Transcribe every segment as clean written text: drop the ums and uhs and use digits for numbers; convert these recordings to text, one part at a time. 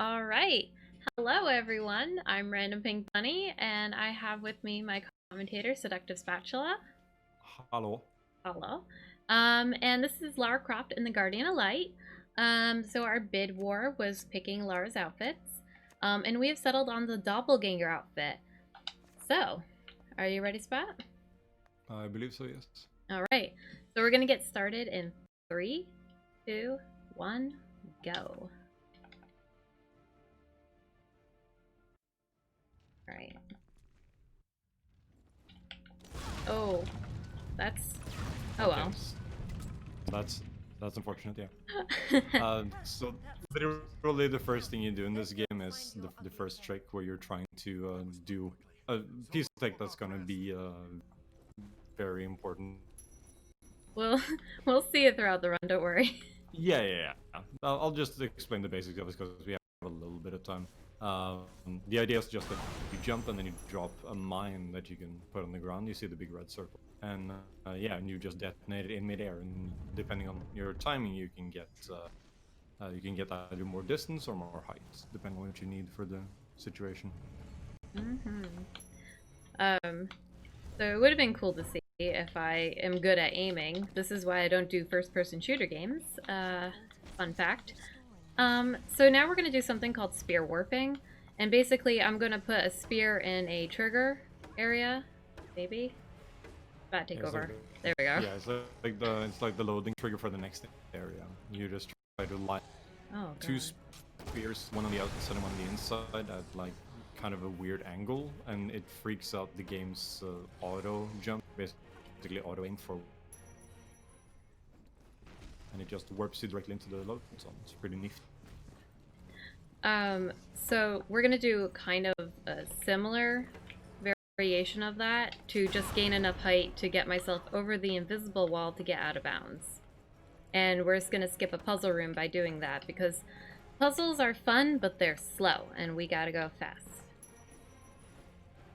All right. Hello, everyone. I'm RandomPinkBunny, and I have with me my commentator, Seductive Spatula. Hello. Hello. And this is Lara Croft in the Guardian of Light. So our bid war was picking Lara's outfits, and we have settled on the doppelganger outfit. So, are you ready, Spot? I believe so, yes. All right. So we're gonna get started in 3, 2, 1, go. All right. Oh, that's... Oh Okay, well. that's unfortunate, yeah. So literally the first thing you do in this game is the first trick where you're trying to do a piece of tech that's gonna be very important. We'll we'll see it throughout the run, don't worry. Yeah. I'll just explain the basics of it because we have a little bit of time. The idea is just that you jump and then you drop a mine that you can put on the ground. You see the big red circle, and yeah, and you just detonate it in midair. And depending on your timing, you can get either more distance or more height, depending on what you need for the situation. So it would have been cool to see if I am good at aiming. This is why I don't do first-person shooter games. Fun fact. So now we're going to do something called spear warping. And basically, I'm going to put a spear in a trigger area. Maybe? About to take over. Like there we go. Yeah, it's like the loading trigger for the next area. You just try to line two spears, one on the outside and one on the inside, at like kind of a weird angle, and it freaks out the game's auto jump, basically auto aim for, and it just warps you directly into the load zone. It's pretty nifty. So we're gonna do kind of a similar variation of that to just gain enough height to get myself over the invisible wall to get out of bounds. And we're just gonna skip a puzzle room by doing that because puzzles are fun, but they're slow, and we gotta go fast.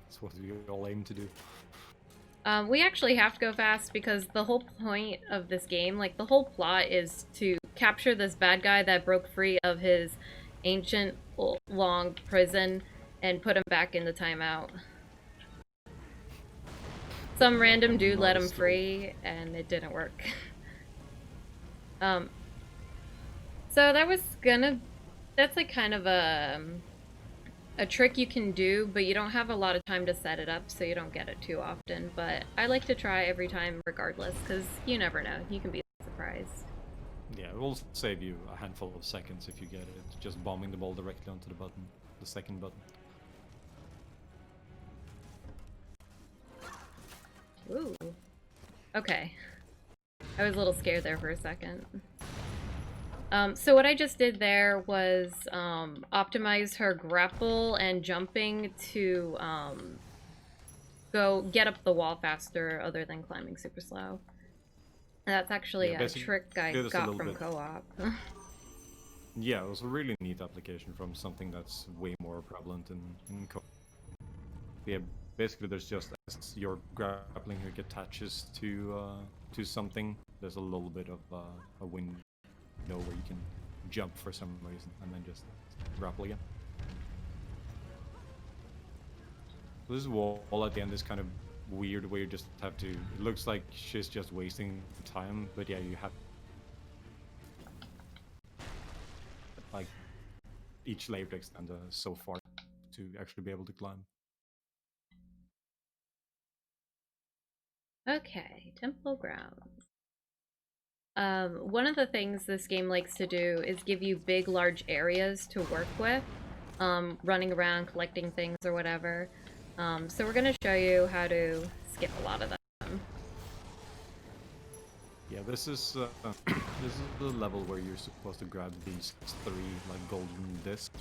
That's what we all aim to do. We actually have to go fast because the whole point of this game, like the whole plot, is to capture this bad guy that broke free of his ancient long prison and put him back in the timeout. Some random dude let him free and it didn't work. So that's like kind of a trick you can do, but you don't have a lot of time to set it up, so you don't get it too often. But I like to try every time regardless, because you never know. You can be surprised. Yeah, it will save you a handful of seconds if you get it. Just bombing the ball directly onto the button, the second button. Ooh. Okay. I was a little scared there for a second. So what I just did there was optimize her grapple and jumping to go get up the wall faster other than climbing super slow. That's actually a trick I got from co-op. Yeah, it was a really neat application from something that's way more prevalent in co-op. Yeah, basically there's just as your grappling hook attaches to something, there's a little bit of a window where you can jump for some reason and then just grapple again. So this wall at the end is kind of weird where you just have to, it looks like she's just wasting time, but yeah, you have like each layer to extend so far to actually be able to climb. Okay, Temple Grounds. One of the things this game likes to do is give you big, large areas to work with, running around, collecting things or whatever. So we're going to show you how to skip a lot of them. Yeah, this is the level where you're supposed to grab these 3 like golden discs,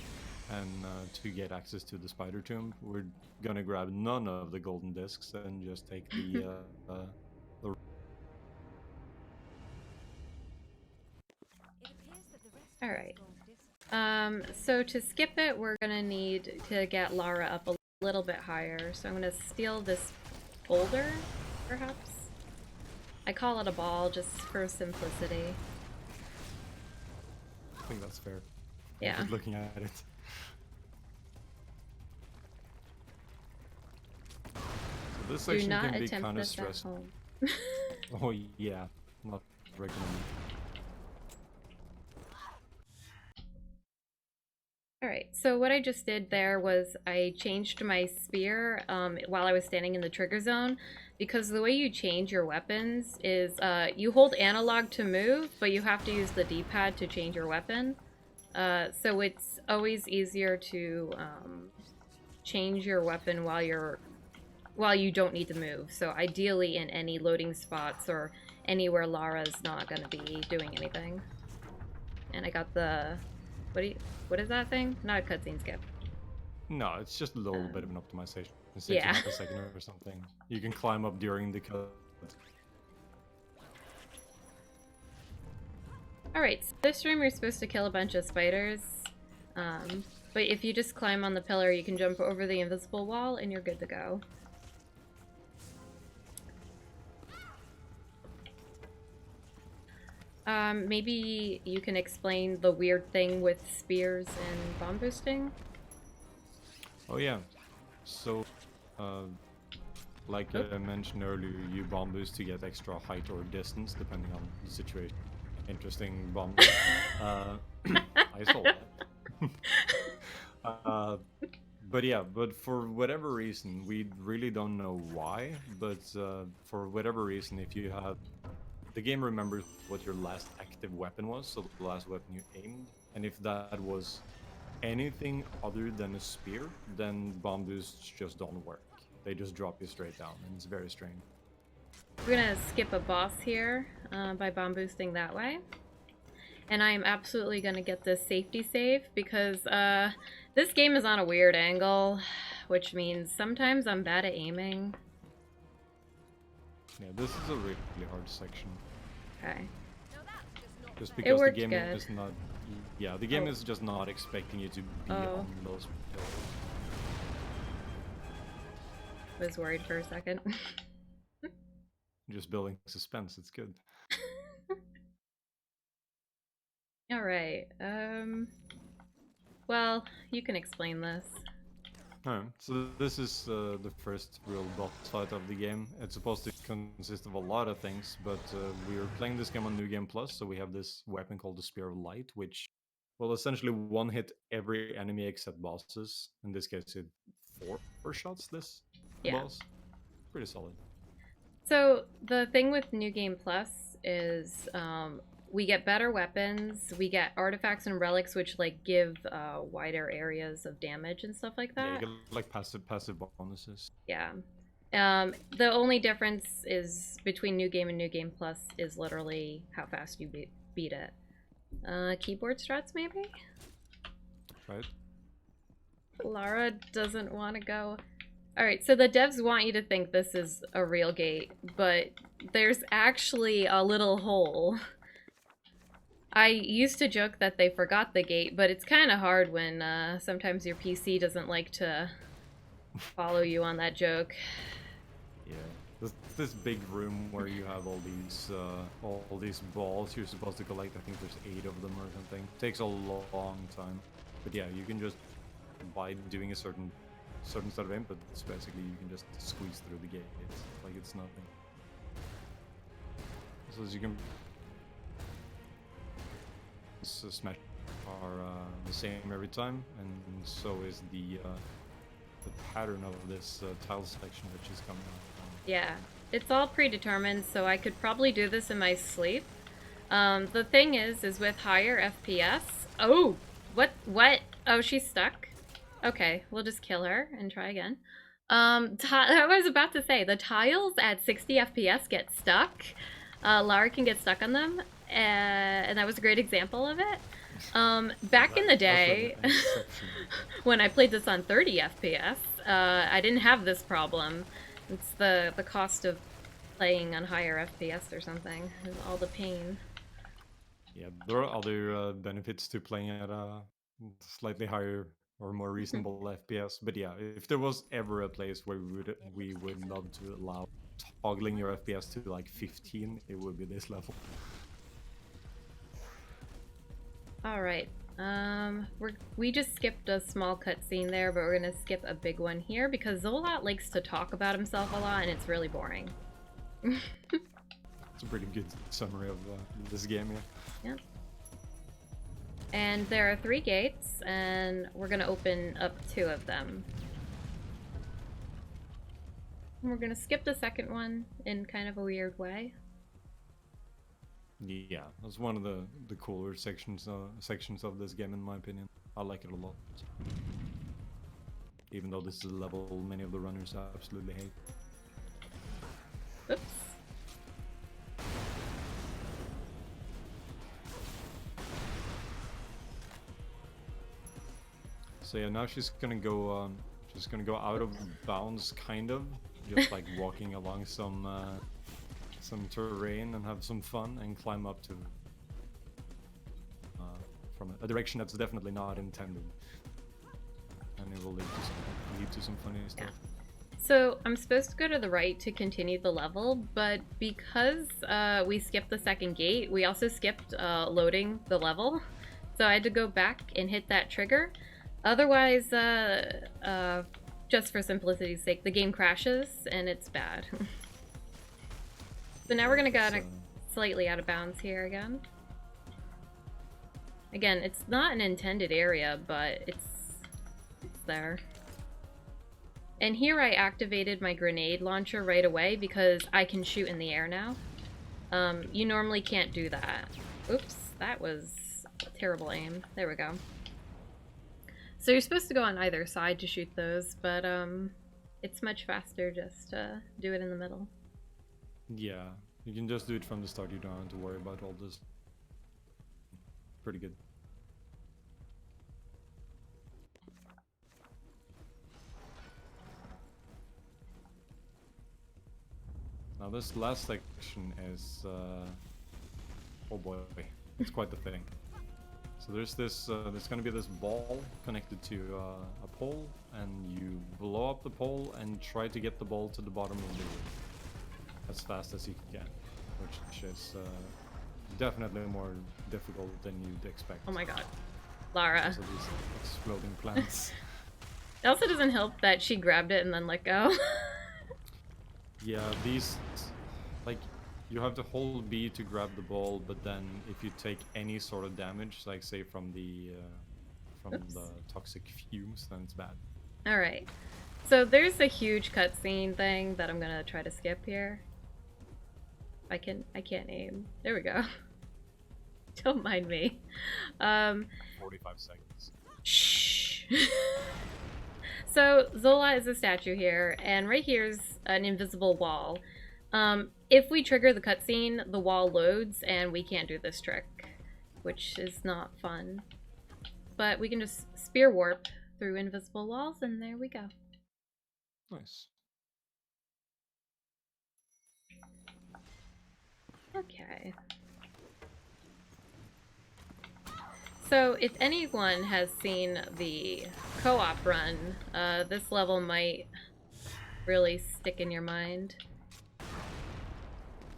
and to get access to the spider tomb, we're gonna grab none of the golden discs and just take the Alright. So to skip it, we're gonna need to get Lara up a little bit higher. So I'm gonna steal this boulder, perhaps? I call it a ball just for simplicity. I think that's fair. Yeah. Just looking at it. This Do section not can be attempt kind of this at stressful. home. Oh yeah, not recommended. Alright, so what I just did there was I changed my spear while I was standing in the trigger zone, because the way you change your weapons is you hold analog to move, but you have to use the D-pad to change your weapon. So it's always easier to change your weapon while you don't need to move. So ideally in any loading spots or anywhere Lara's not going to be doing anything. And I got the... What is that thing? Not a cutscene skip. No, it's just a little bit of an optimization. It saves you Yeah. half a second or something. You can climb up during the cut. Alright, so this room you're supposed to kill a bunch of spiders. But if you just climb on the pillar, you can jump over the invisible wall and you're good to go. Maybe you can explain the weird thing with spears and bomb boosting? Oh yeah. So, like I mentioned earlier, you bomb boost to get extra height or distance depending on the situation. Interesting bomb. I saw that. But yeah, but for whatever reason, we really don't know why, but for whatever reason, if you have... The game remembers what your last active weapon was, so the last weapon you aimed, and if that was anything other than a spear, then bomb boosts just don't work. They just drop you straight down, and it's very strange. We're gonna skip a boss here by bomb boosting that way. And I am absolutely gonna get this safety save because this game is on a weird angle, which means sometimes I'm bad at aiming. Yeah, this is a really hard section. Okay. Just because the worked game good. is not... Yeah, the game is just not expecting you to be on those pillars. Was worried for a second. Just building suspense, it's good. Alright, well, you can explain this. Alright, so this is the first real boss fight of the game. It's supposed to consist of a lot of things, but we're playing this game on New Game Plus, so we have this weapon called the Spear of Light, which will essentially one-hit every enemy except bosses. In this case, it 4 shots this boss. Pretty solid. So, the thing with New Game Plus is we get better weapons, we get artifacts and relics which like give wider areas of damage and stuff like that. Yeah, you get like passive bonuses. Yeah. The only difference is between New Game and New Game Plus is literally how fast you beat it. Keyboard struts maybe? Right. Lara doesn't want to go. Alright, so the devs want you to think this is a real gate, but there's actually a little hole. I used to joke that they forgot the gate, but it's kind of hard when sometimes your PC doesn't like to follow you on that joke. Yeah, this big room where you have all these balls you're supposed to collect. I think there's 8 of them or something. Takes a long time, but yeah, you can just by doing a certain sort of inputs, basically you can just squeeze through the gate. It's like it's nothing. So as you can. Smash are the same every time, and so is the pattern of this tile section which is coming out. Yeah, it's all predetermined, so I could probably do this in my sleep. The thing is with higher FPS... Oh! What? Oh, she's stuck? Okay, we'll just kill her and try again. I was about to say, the tiles at 60 FPS get stuck. Lara can get stuck on them. And that was a great example of it. Back in the day, when I played this on 30 FPS, I didn't have this problem. It's the cost of playing on higher FPS or something, and all the pain. Yeah, there are other benefits to playing at a slightly higher or more reasonable FPS, but yeah, if there was ever a place where we would love to allow toggling your FPS to like 15, it would be this level. Alright, We just skipped a small cutscene there, but we're gonna skip a big one here because Zolot likes to talk about himself a lot and it's really boring. It's a pretty good summary of this game, yeah. Yep. And there are 3 gates, and we're gonna open up 2 of them. And we're gonna skip the second one in kind of a weird way. Yeah, that's one of the cooler sections of this game, in my opinion. I like it a lot. Even though this is a level many of the runners absolutely hate. Oops. So yeah, now she's gonna go out of bounds, kind of, just like walking along some terrain and have some fun and climb up to from a direction that's definitely not intended, and it will lead to some funny stuff. Yeah. So I'm supposed to go to the right to continue the level, but because we skipped the second gate, we also skipped loading the level. So I had to go back and hit that trigger. Otherwise, just for simplicity's sake, the game crashes and it's bad. So now we're gonna go slightly out of bounds here again. Again, it's not an intended area, but it's there. And here I activated my grenade launcher right away because I can shoot in the air now. You normally can't do that. Oops, that was a terrible aim. There we go. So you're supposed to go on either side to shoot those, but it's much faster just to do it in the middle. Yeah, you can just do it from the start. You don't have to worry about all this. Pretty good. Now this last section is oh boy, it's quite the thing. So there's this, there's gonna be this ball connected to a pole, and you blow up the pole and try to get the ball to the bottom of the room as fast as you can, which is definitely more difficult than you'd expect. Oh my god, Lara. Because of these exploding plants. It also doesn't help that she grabbed it and then let go. Yeah, these, like, you have to hold B to grab the ball, but then if you take any sort of damage, like say from the toxic fumes, then it's bad. All right, so there's a huge cutscene thing that I'm gonna try to skip here. I can't aim. There we go. Don't mind me. 45 seconds. Shh. So Zola is a statue here, and right here's an invisible wall. If we trigger the cutscene, the wall loads, and we can't do this trick, which is not fun. But we can just spear warp through invisible walls, and there we go. Nice. Okay. So if anyone has seen the co-op run, this level might really stick in your mind.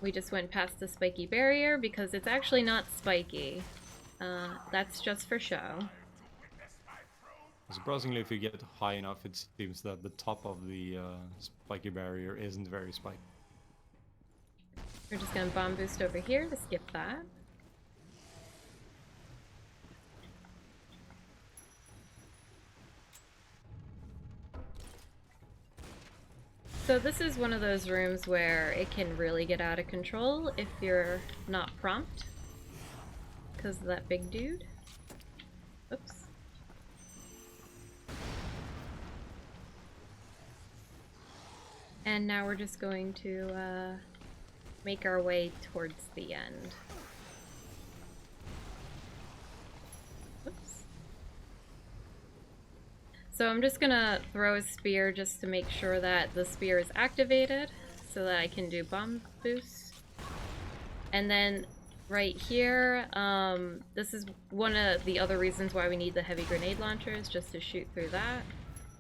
We just went past the spiky barrier because it's actually not spiky. That's just for show. Surprisingly, if you get high enough, it seems that the top of the spiky barrier isn't very spiky. We're just gonna bomb boost over here to skip that. So this is one of those rooms where it can really get out of control if you're not prompt because of that big dude. Oops. And now we're just going to make our way towards the end. Oops. So I'm just gonna throw a spear just to make sure that the spear is activated so that I can do bomb boost. And then right here, this is one of the other reasons why we need the heavy grenade launchers, just to shoot through that.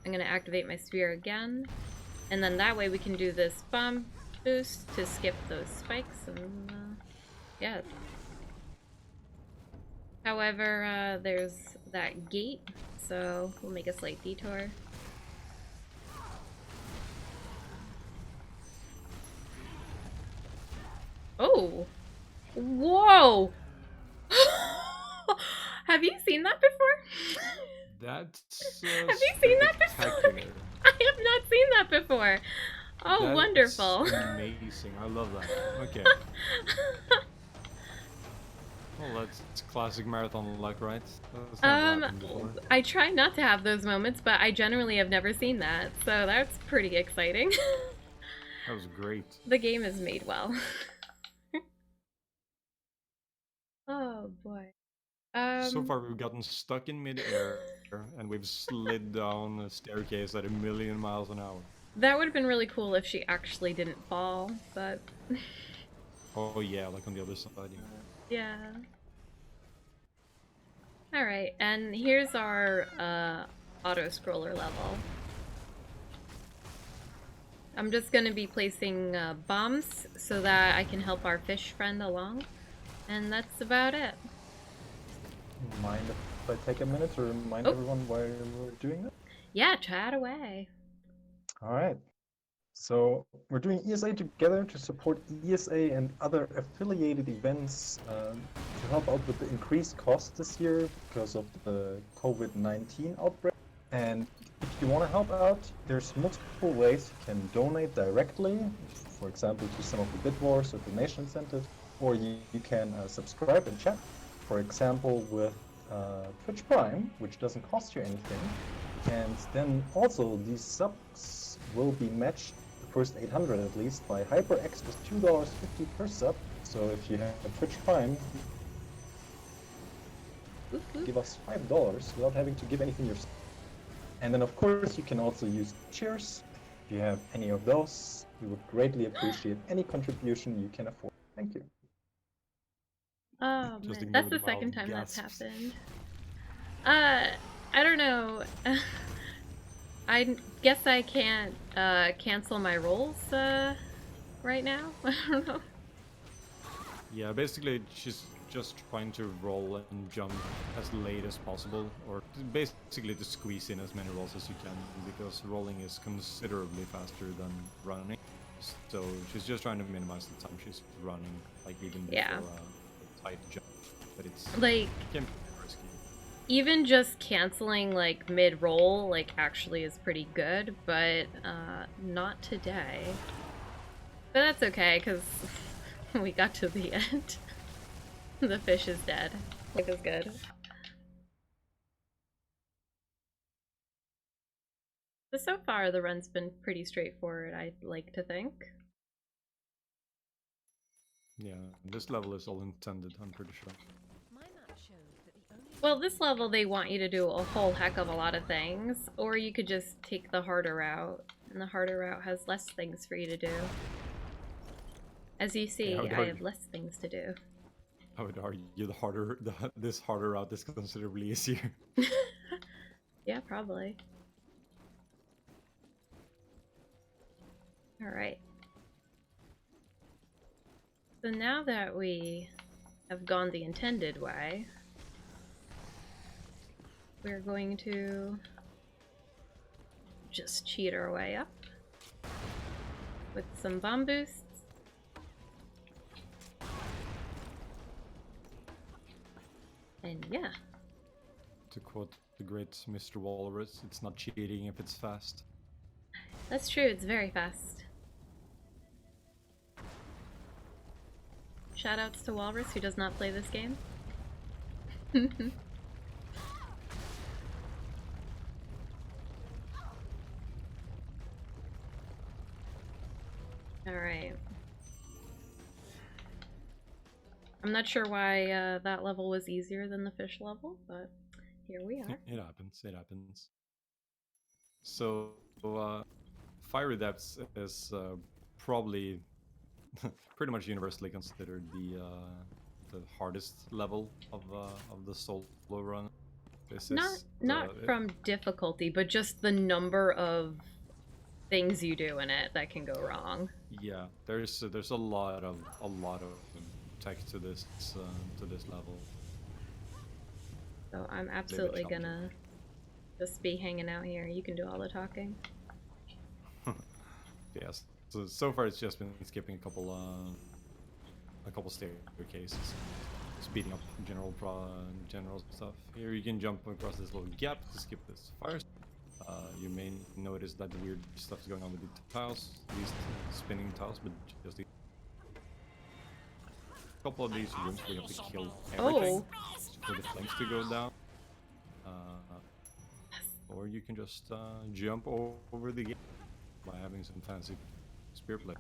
I'm gonna activate my spear again, and then that way we can do this bomb boost to skip those spikes, and yeah. However, there's that gate, so we'll make a slight detour. Oh! Whoa! Have you seen that before? That's Have you seen that before? spectacular. I have not seen that before. Oh, That's wonderful. amazing. I love that. Okay. Well, that's classic marathon luck, right? That's never happened before. I try not to have those moments, but I generally have never seen that, so that's pretty exciting. That was great. The game is made well. Oh boy. So far, we've gotten stuck in mid-air, and we've slid down a staircase at 1,000,000 miles an hour. That would have been really cool if she actually didn't fall, but Oh yeah, like on the other side. yeah. Alright, and here's our auto-scroller level. I'm just gonna be placing bombs so that I can help our fish friend along, and that's about it. Mind if I take a minute to remind everyone why we're doing that? Yeah, chat away. Alright. So we're doing ESA Together to support ESA and other affiliated events to help out with the increased costs this year because of the COVID-19 outbreak. And if you want to help out, there's multiple ways you can donate directly, for example, to some of the bid wars or donation incentives, or you can subscribe and chat, for example, with Twitch Prime, which doesn't cost you anything. And then also these subs will be matched, the first 800 at least, by HyperX with $2.50 per sub. So if you have Twitch Prime, give us $5 without having to give anything yourself. And then of course you can also use cheers. If you have any of those, we would greatly appreciate any contribution you can afford. Thank you. Oh Just man, ignore that's the the second mild time that's gasps. happened. I don't know. I guess I can't cancel my rolls right now. I don't know. Yeah, basically she's just trying to roll and jump as late as possible, or basically to squeeze in as many rolls as you can, because rolling is considerably faster than running. So she's just trying to minimize the time she's running, like even Yeah. before a tight jump. But it's Like, can be risky. even just canceling like mid-roll like actually is pretty good, but not today. But that's okay, because we got to the end. The fish is dead. Life is good. But so far the run's been pretty straightforward, I'd like to think. Yeah, this level is all intended, I'm pretty sure. Well, this level they want you to do a whole heck of a lot of things, or you could just take the harder route, and the harder route has less things for you to do. As you see, Yeah, I have less things to do. I would argue this harder route is considerably easier. Yeah, probably. Alright. So now that we have gone the intended way, we're going to just cheat our way up with some bomb boosts. And yeah. To quote the great Mr. Walrus, it's not cheating if it's fast. That's true, it's very fast. Shoutouts to Walrus, who does not play this game. Alright. I'm not sure why that level was easier than the fish level, but here we are. It happens, it happens. So, Fiery Depths is probably pretty much universally considered the hardest level of the solo run. This is Not from difficulty, but just the number of things you do in it that can go wrong. Yeah, there's a lot of tech to this level. So I'm bit absolutely challenging. gonna just be hanging out here. You can do all the talking. Yes. So far it's just been skipping a couple staircases, speeding up general stuff. Here you can jump across this little gap to skip this fire. You may notice that the weird stuff is going on with the tiles, these spinning tiles, but just a couple of these rooms where you have to kill everything for the flames to go down. Or you can just jump over the gate by having some fancy spear play.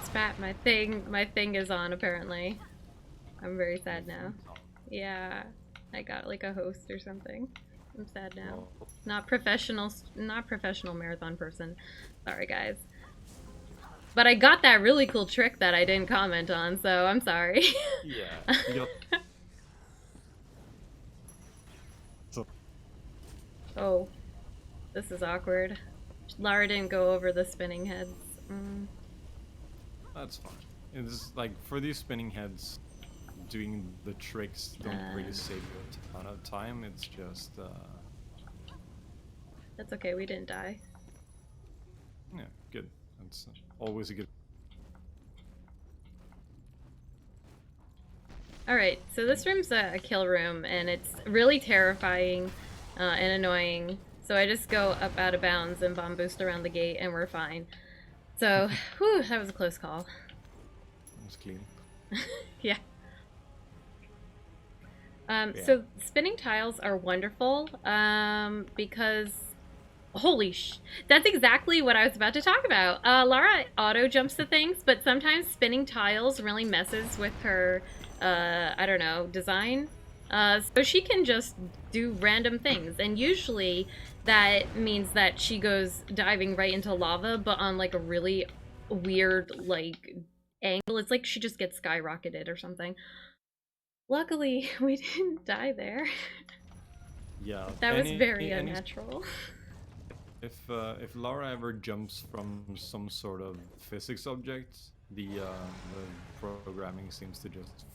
Spat, my thing is on apparently. I'm very sad now. Yeah, I got like a host or something. I'm sad now. Well, Not professional marathon person. Sorry guys. But I got that really cool trick that I didn't comment on, so I'm sorry. yeah. You got... So, Oh, this is awkward. Lara didn't go over the spinning heads. that's fine. It's like for these spinning heads, doing the tricks don't really save you a ton of time. It's just That's okay, we didn't die. yeah, good. That's always a good. Alright, so this room's a kill room, and it's really terrifying and annoying. So I just go up out of bounds and bomb boost around the gate, and we're fine. So, whew, that was a close call. It's clean. Yeah. Yeah. So spinning tiles are wonderful because that's exactly what I was about to talk about. Lara auto jumps to things, but sometimes spinning tiles really messes with her, I don't know, design. So she can just do random things, and usually that means that she goes diving right into lava, but on like a really weird like angle. It's like she just gets skyrocketed or something. Luckily, we didn't die there. Yeah. That was very unnatural. If Lara ever jumps from some sort of physics object, the programming seems to just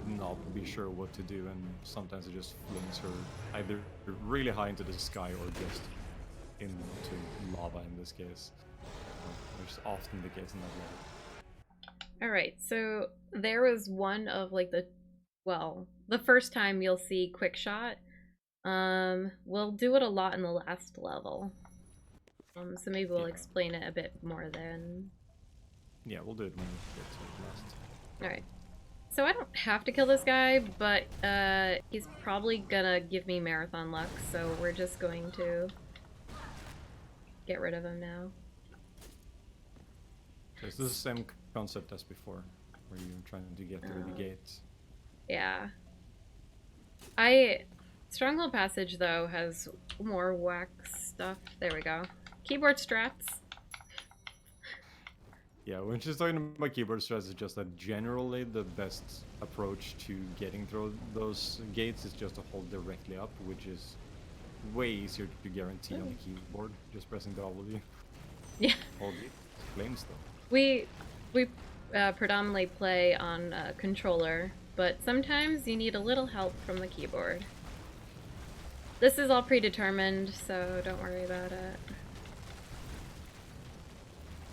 not be sure what to do, and sometimes it just flings her either really high into the sky or just into lava in this case, which is often the case in that level. Alright, so there was one of like the first time you'll see quick shot. We'll do it a lot in the last level. So maybe we'll explain it a bit more then. Yeah, we'll do it when we get to it last. Alright. So I don't have to kill this guy, but he's probably gonna give me marathon luck, so we're just going to get rid of him now. So it's the same concept as before, where you're trying to get through the gates. Yeah. Stronghold Passage, though, has more whack stuff. There we go. Keyboard strats. Yeah, when she's talking about keyboard strats, it's just that generally the best approach to getting through those gates is just to hold directly up, which is way easier to guarantee on the keyboard, just pressing W. Yeah. Hold the flames though. We predominantly play on a controller, but sometimes you need a little help from the keyboard. This is all predetermined, so don't worry about it.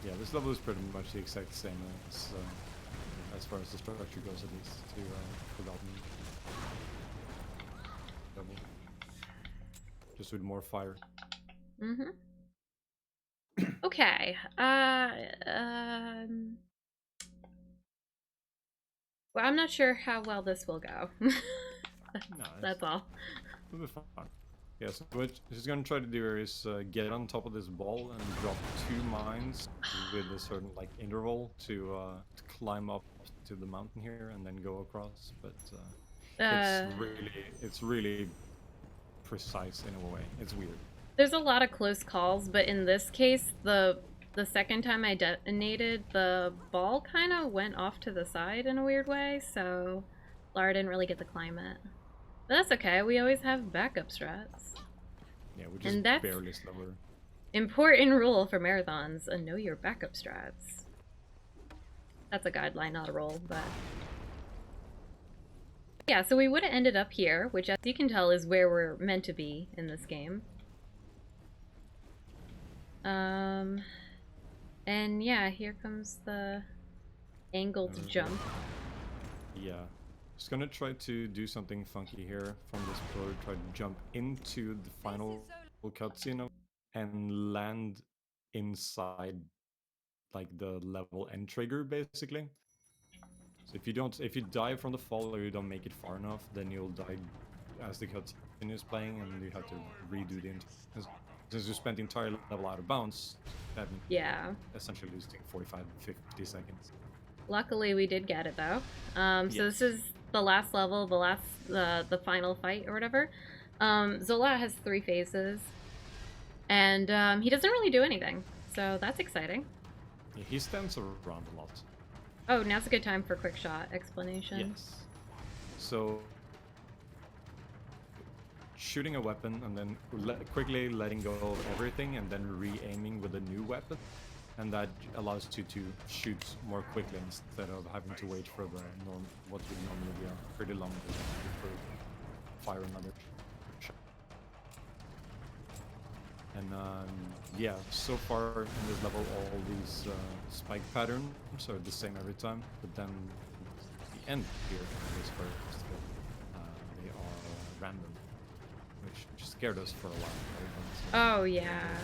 Yeah, this level is pretty much the exact same as far as the structure goes, at least, to Forgotten level. Just with more fire. Mm-hmm. Okay. Well, I'm not sure how well this will go. That's all. It'll be fun. Yeah, so what she's gonna try to do here is get on top of this ball and drop 2 mines with a certain like interval to climb up to the mountain here and then go across. But it's really precise in a way. It's weird. There's a lot of close calls, but in this case, the second time I detonated, the ball kind of went off to the side in a weird way, so Lara didn't really get to climb it. But that's okay, we always have backup strats. Yeah, which is barely slower. Important rule for marathons, know your backup strats. That's a guideline, not a rule, but... Yeah, so we would have ended up here, which as you can tell is where we're meant to be in this game. And yeah, here comes the angled jump. Yeah. Just gonna try to do something funky here from this pillar, try to jump into the final cutscene and land inside like the level end trigger basically. So if you die from the fall or you don't make it far enough, then you'll die as the cutscene is playing and you have to redo the entire, since you spent the entire level out of bounds, that means Yeah. essentially losing 45-50 seconds. Luckily we did get it though. So this is the last level, the final fight or whatever. Zola has 3 phases. And he doesn't really do anything. So that's exciting. Yeah, he stands around a lot. Oh, now's a good time for quick shot explanation. Yes. So, shooting a weapon and then quickly letting go of everything and then re-aiming with a new weapon. And that allows you to shoot more quickly instead of having to wait for what would normally be a pretty long delay for fire another shot. And yeah, so far in this level, all these spike patterns are the same every time, but then the end here is first. They are random, which scared us for a while. Oh yeah.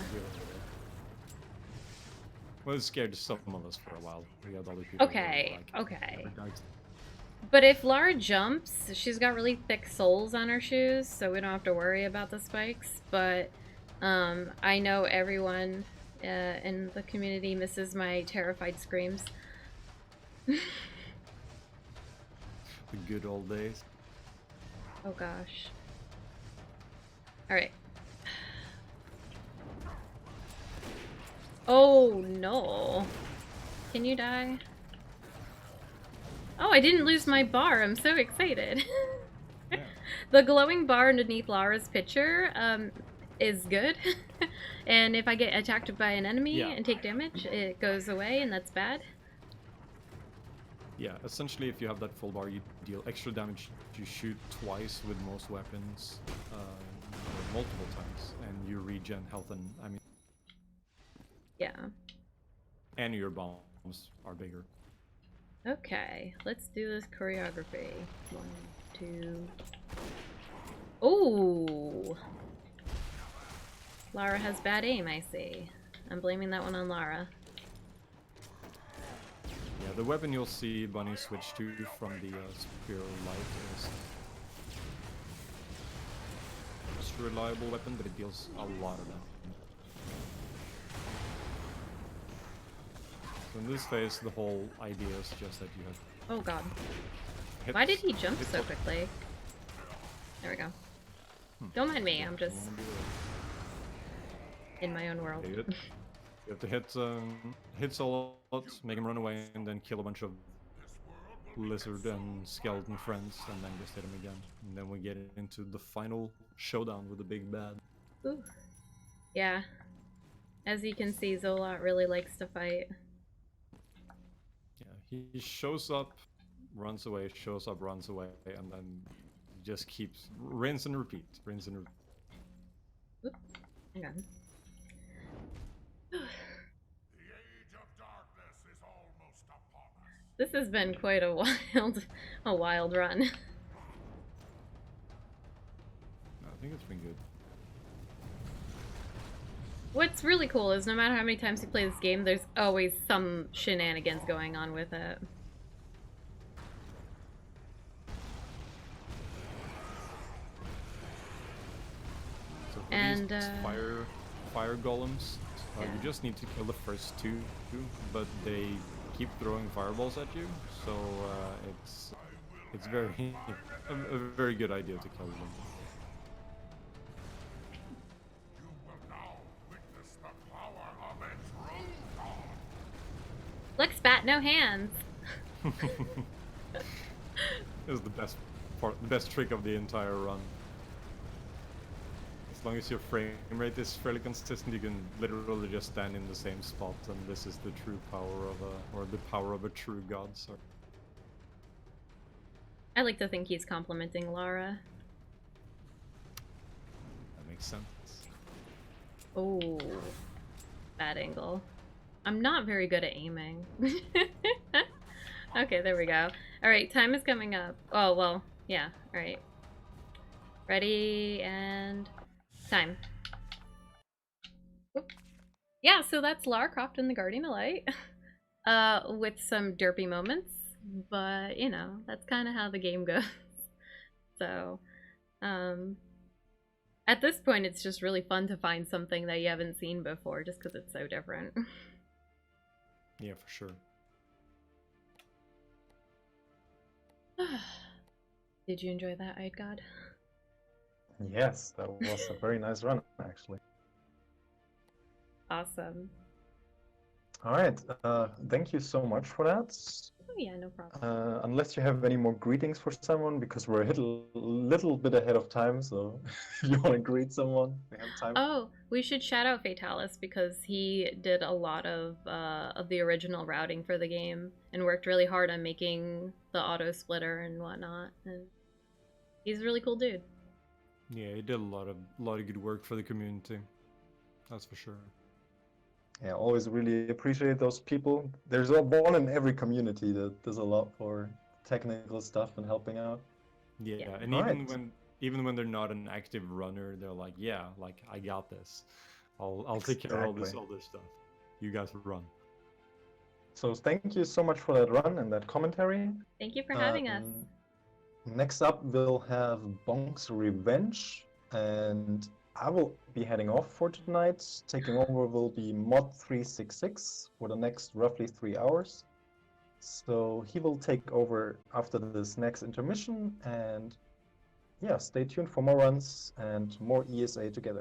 Well, it scared some of us for a while. We had other people. Okay, Like, okay. never died. But if Lara jumps, she's got really thick soles on her shoes, so we don't have to worry about the spikes. But I know everyone in the community misses my terrified screams. The good old days. Oh gosh. Alright. Oh no. Can you die? Oh, I didn't lose my bar. I'm so excited. Yeah. The glowing bar underneath Lara's picture is good. And if I get attacked by an enemy and take damage, it goes away, and that's bad. Yeah, essentially if you have that full bar, you deal extra damage. You shoot twice with most weapons, or multiple times, and you regen health and, I mean... Yeah. And your bombs are bigger. Okay, let's do this choreography. 1, 2... Ooh! Lara has bad aim, I see. I'm blaming that one on Lara. Yeah, the weapon you'll see Bunny switch to from the Spear Light is the most reliable weapon, but it deals a lot of damage. So in this phase, the whole idea is just that you have... Oh god. hits, Why did he jump hits so up- quickly? There we go. Don't mind me, I'm just in my own world. You have to hit Solot, make him run away, and then kill a bunch of lizard and skeleton friends, and then just hit him again. And then we get into the final showdown with the big bad. Ooh. Yeah. As you can see, Zolot really likes to fight. Yeah, he shows up, runs away, shows up, runs away, and then just keeps rinse and repeat, rinse and repeat. Oop. Hang on. This has been quite a wild run. No, I think it's been good. What's really cool is no matter how many times you play this game, there's always some shenanigans going on with it. So for And, these fire golems, you just need to kill the first two, but they keep throwing fireballs at you, so it's very a very good idea to kill them. Look, Spat, no hands! This is the best part, the best trick of the entire run. As long as your frame rate is fairly consistent, you can literally just stand in the same spot, and this is the true power of the power of a true god. So I like to think he's complimenting Lara. That makes sense. Oh, bad angle. I'm not very good at aiming. Okay, there we go. Alright, time is coming up. Oh, well, yeah, alright. Ready, and time. Oop. Yeah, so that's Lara Croft in the Guardian of Light. With some derpy moments, but, you know, that's kind of how the game goes. So, at this point, it's just really fun to find something that you haven't seen before, just because it's so different. Yeah, for sure. Did you enjoy that, Eyed God? Yes, that was a very nice run, actually. Awesome. All right, thank you so much for that. Oh yeah, no problem. Unless you have any more greetings for someone, because we're a little bit ahead of time, so if you want to greet someone, we have time. Oh, we should shout out Fatalis because he did a lot of the original routing for the game and worked really hard on making the auto splitter and whatnot. And he's a really cool dude. Yeah, he did a lot of good work for the community. That's for sure. Yeah, always really appreciate those people. There's one in every community that does a lot for technical stuff and helping out. Yeah, and even when they're not an active runner, they're like, yeah, like I got this. I'll take care of all this stuff. You guys run. So thank you so much for that run and that commentary. Thank you for having us. Next up, we'll have Bonk's Revenge, and I will be heading off for tonight. Taking over will be Mod366 for the next roughly 3 hours. So he will take over after this next intermission, and yeah, stay tuned for more runs and more ESA together.